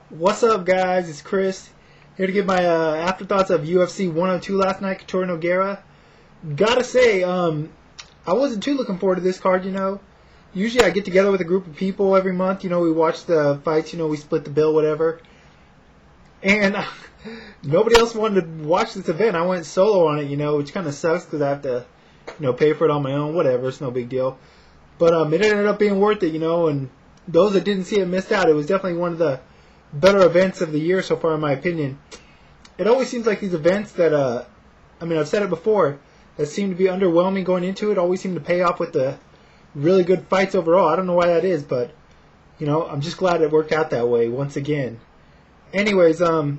What's up, guys? It's Chris here to give my afterthoughts of UFC 102 last night. Couture Nogueira. Gotta say, I wasn't too looking forward to this card. Usually I get together with a group of people every month. We watch the fights. We split the bill, whatever. And nobody else wanted to watch this event. I went solo on it. Which kind of sucks because I have to, pay for it on my own. Whatever, it's no big deal. But it ended up being worth it. And those that didn't see it missed out. It was definitely one of the better events of the year so far, in my opinion. It always seems like these events that, I've said it before, that seem to be underwhelming going into it, always seem to pay off with the really good fights overall. I don't know why that is, but, I'm just glad it worked out that way once again. Anyways, I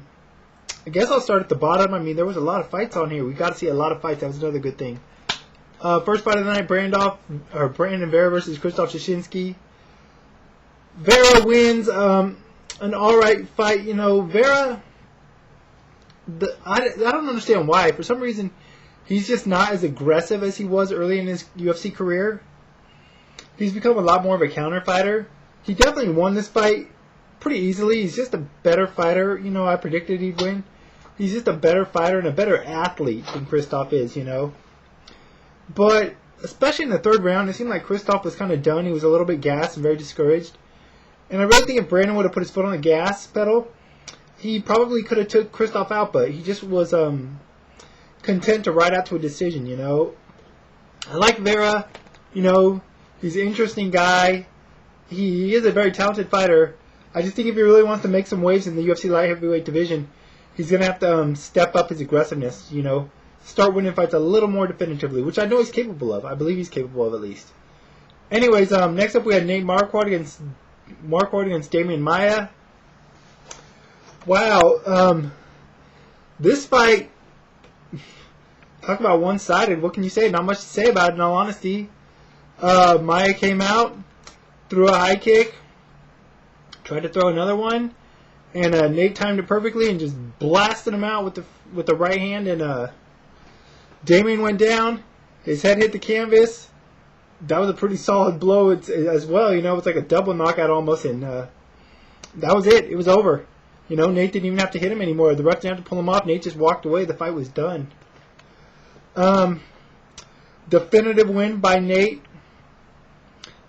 guess I'll start at the bottom. There was a lot of fights on here. We got to see a lot of fights. That was another good thing. First fight of the night, Brandon Vera versus Krzysztof Shashinsky. Vera wins. An alright fight. Vera, I don't understand why. For some reason, he's just not as aggressive as he was early in his UFC career. He's become a lot more of a counter fighter. He definitely won this fight pretty easily. He's just a better fighter. I predicted he'd win. He's just a better fighter and a better athlete than Krzysztof is, But, especially in the third round, it seemed like Krzysztof was kind of done. He was a little bit gassed and very discouraged. And I really think if Brandon would have put his foot on the gas pedal, he probably could have took Krzysztof out, but he just was content to ride out to a decision, I like Vera, he's an interesting guy. He is a very talented fighter. I just think if he really wants to make some waves in the UFC light heavyweight division, he's going to have to step up his aggressiveness, start winning fights a little more definitively, which I know he's capable of. I believe he's capable of, at least. Anyways, next up we had Marquardt against Demian Maia. Wow, this fight, talk about one-sided. What can you say? Not much to say about it, in all honesty. Maia came out, threw a high kick, tried to throw another one, and Nate timed it perfectly and just blasted him out with the right hand, and Demian went down. His head hit the canvas. That was a pretty solid blow as well. It's like a double knockout almost, and that was it. It was over. Nate didn't even have to hit him anymore. The ref didn't have to pull him off. Nate just walked away. The fight was done. Definitive win by Nate.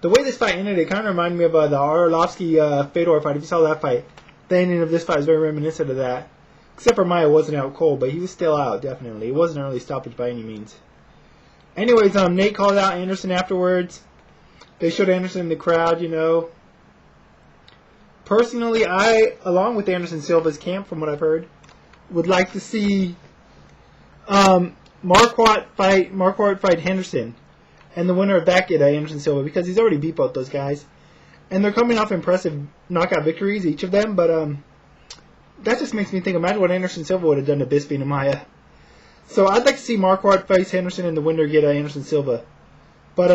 The way this fight ended, it kind of reminded me of the Arlovsky-Fedor fight. If you saw that fight, the ending of this fight is very reminiscent of that. Except for Maia wasn't out cold, but he was still out, definitely. It wasn't an early stoppage by any means. Anyways, Nate called out Anderson afterwards. They showed Anderson in the crowd, Personally, I, along with Anderson Silva's camp, from what I've heard, would like to see Marquardt fight Henderson, and the winner of that get Anderson Silva, because he's already beat both those guys. And they're coming off impressive knockout victories, each of them, but that just makes me think, imagine what Anderson Silva would have done to Bisping and Maia. So I'd like to see Marquardt face Henderson and the winner get Anderson Silva. But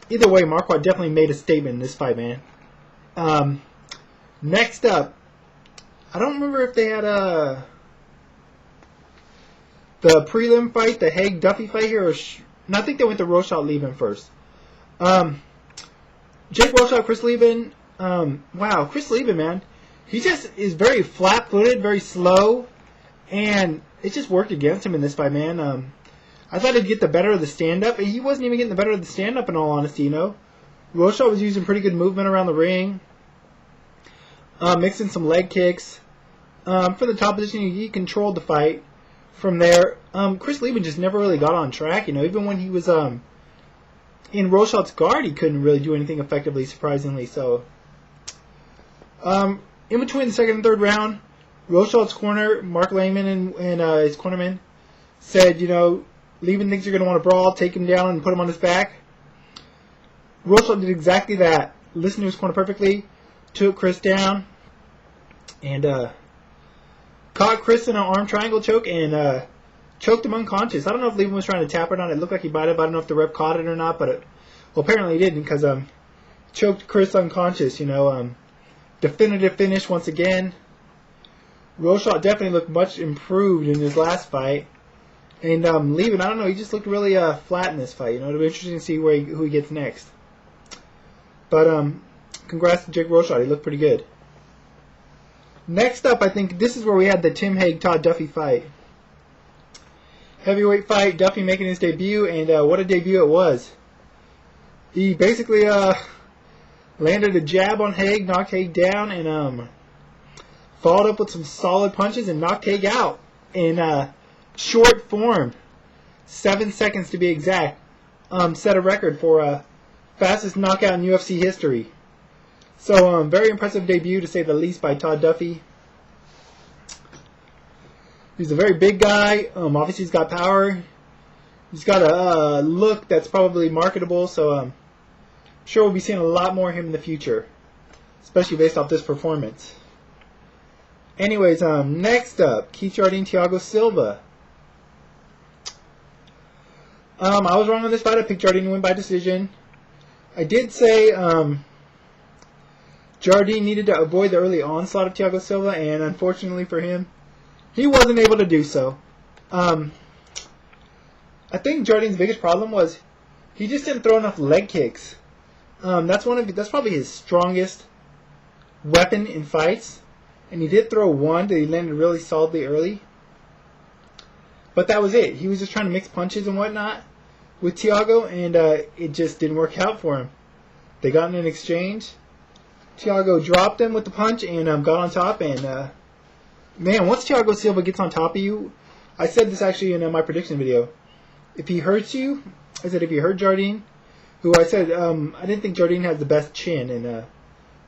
either way, Marquardt definitely made a statement in this fight, man. Next up, I don't remember if they had the prelim fight, the Haig-Duffy fight here, no, I think they went to Rochat-Leben first. Jake Rochat, Chris Leben, wow, Chris Leben, man, he just is very flat-footed, very slow, and it just worked against him in this fight, man. I thought he'd get the better of the stand-up, and he wasn't even getting the better of the stand-up, in all honesty, Rochat was using pretty good movement around the ring, mixing some leg kicks. For the top position, he controlled the fight. From there, Chris Leben just never really got on track, even when he was in Rochat's guard, he couldn't really do anything effectively, surprisingly. So, in between the second and third round, Rochat's corner, Mark Lehman and his cornerman, said, Leben thinks you're going to want to brawl, take him down and put him on his back. Rochat did exactly that. Listened to his corner perfectly, took Chris down, and caught Chris in an arm triangle choke and choked him unconscious. I don't know if Leben was trying to tap or not. It looked like he might have. I don't know if the ref caught it or not, but apparently he didn't, because choked Chris unconscious. Definitive finish once again. Rochat definitely looked much improved in his last fight. And Leben, I don't know, he just looked really flat in this fight. It'll be interesting to see who he gets next. But congrats to Jake Rochat. He looked pretty good. Next up, I think this is where we had the Tim Hague-Todd Duffy fight. Heavyweight fight, Duffy making his debut, and what a debut it was. He basically landed a jab on Hague, knocked Hague down, and followed up with some solid punches and knocked Hague out in short form. 7 seconds to be exact. Set a record for fastest knockout in UFC history. So, very impressive debut, to say the least, by Todd Duffy. He's a very big guy. Obviously, he's got power. He's got a look that's probably marketable. So, I'm sure we'll be seeing a lot more of him in the future, especially based off this performance. Anyways, next up, Jardine, Thiago, Silva. I was wrong on this fight. I picked Jardine to win by decision. I did say Jardine needed to avoid the early onslaught of Thiago Silva, and unfortunately for him, he wasn't able to do so. I think Jardine's biggest problem was he just didn't throw enough leg kicks. That's probably his strongest weapon in fights, and he did throw one that he landed really solidly early. But that was it. He was just trying to mix punches and whatnot with Thiago, and it just didn't work out for him. They got in an exchange. Thiago dropped him with the punch and got on top. And man, once Thiago Silva gets on top of you, I said this actually in my prediction video. If he hurts you, I said if you hurt Jardine, who I said I didn't think Jardine has the best chin, and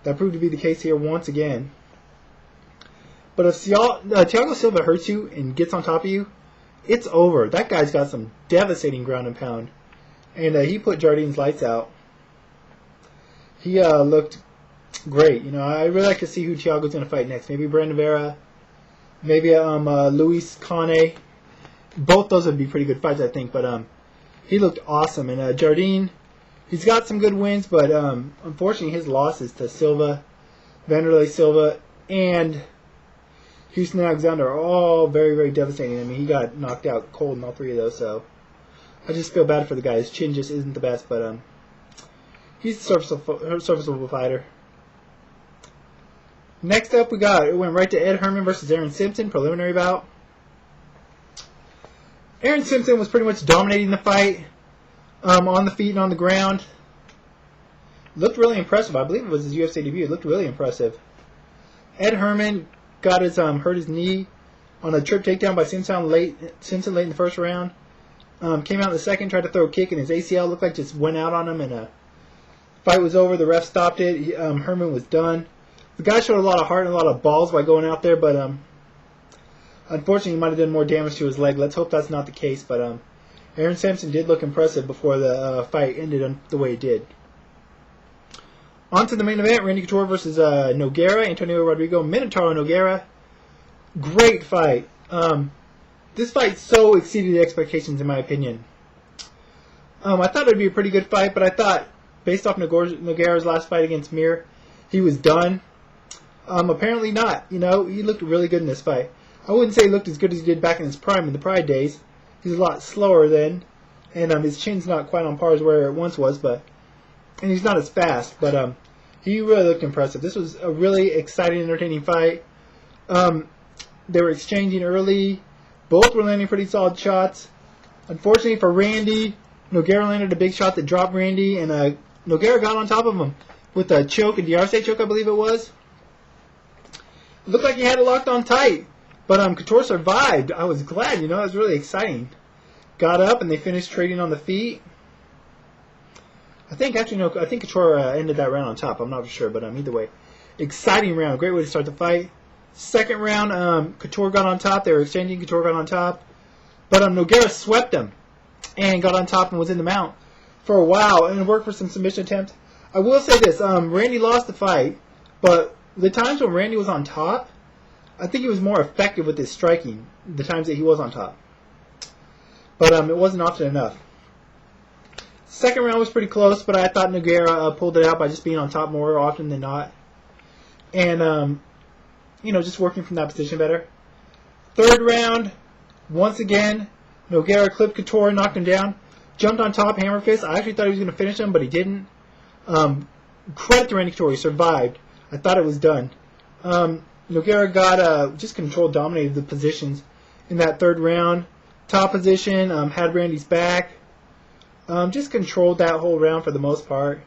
that proved to be the case here once again. But if Thiago Silva hurts you and gets on top of you, it's over. That guy's got some devastating ground and pound. And he put Jardine's lights out. He looked great. I really like to see who Thiago's going to fight next. Maybe Brandon Vera. Maybe Luis Cane. Both those would be pretty good fights, I think. But he looked awesome. And Jardine, he's got some good wins. But unfortunately, his losses to Silva, Vanderlei Silva, and Houston Alexander are all very, very devastating. I mean, he got knocked out cold in all three of those, so I just feel bad for the guy. His chin just isn't the best, but he's a serviceable fighter. Next up, it went right to Ed Herman versus Aaron Simpson, preliminary bout. Aaron Simpson was pretty much dominating the fight, on the feet and on the ground. Looked really impressive. I believe it was his UFC debut. It looked really impressive. Ed Herman got hurt his knee on a trip takedown by Simpson late in the first round. Came out in the second, tried to throw a kick, and his ACL looked like just went out on him, and fight was over. The ref stopped it. Herman was done. The guy showed a lot of heart and a lot of balls by going out there, but unfortunately he might have done more damage to his leg. Let's hope that's not the case, but Aaron Simpson did look impressive before the fight ended the way it did. On to the main event, Randy Couture versus Nogueira, Antonio Rodrigo, Minotauro Nogueira. Great fight. This fight so exceeded the expectations, in my opinion. I thought it would be a pretty good fight, but I thought, based off Nogueira's last fight against Mir, he was done. Apparently not. He looked really good in this fight. I wouldn't say he looked as good as he did back in his prime, in the Pride days. He's a lot slower then, and his chin's not quite on par as where it once was, and he's not as fast, but he really looked impressive. This was a really exciting, entertaining fight. They were exchanging early. Both were landing pretty solid shots. Unfortunately for Randy, Nogueira landed a big shot that dropped Randy, and Nogueira got on top of him with a choke, a DRC choke, I believe it was. It looked like he had it locked on tight, but Couture survived. I was glad, it was really exciting. Got up, and they finished trading on the feet. I think Couture ended that round on top. I'm not sure, but either way, exciting round. Great way to start the fight. Second round, Couture got on top. They were exchanging. Couture got on top, but Nogueira swept him and got on top and was in the mount for a while and worked for some submission attempts. I will say this: Randy lost the fight, but the times when Randy was on top, I think he was more effective with his striking. The times that he was on top, but it wasn't often enough. Second round was pretty close, but I thought Nogueira pulled it out by just being on top more often than not. And, just working from that position better. Third round, once again, Nogueira clipped Couture, knocked him down, jumped on top, hammer fist. I actually thought he was going to finish him, but he didn't. Credit to Randy Couture, he survived. I thought it was done. Nogueira got just controlled, dominated the positions in that third round. Top position, had Randy's back. Just controlled that whole round for the most part.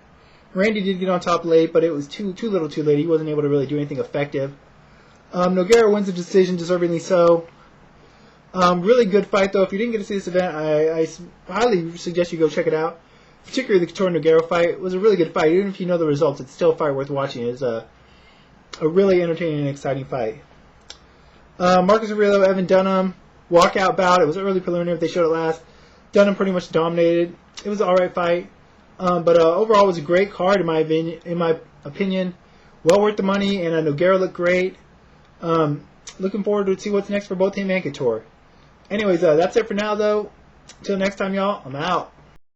Randy did get on top late, but it was too little too late. He wasn't able to really do anything effective. Nogueira wins the decision, deservingly so. Really good fight, though. If you didn't get to see this event, I highly suggest you go check it out. Particularly the Couture Nogueira fight. It was a really good fight. Even if you know the results, it's still a fight worth watching. It's a really entertaining and exciting fight. Marcus Aurelio, Evan Dunham, walkout bout. It was early preliminary if they showed it last. Dunham pretty much dominated. It was an alright fight. But overall, it was a great card in my opinion. Well worth the money, and Nogueira looked great. Looking forward to see what's next for both him and Couture. Anyways, that's it for now, though. Until next time, y'all, I'm out.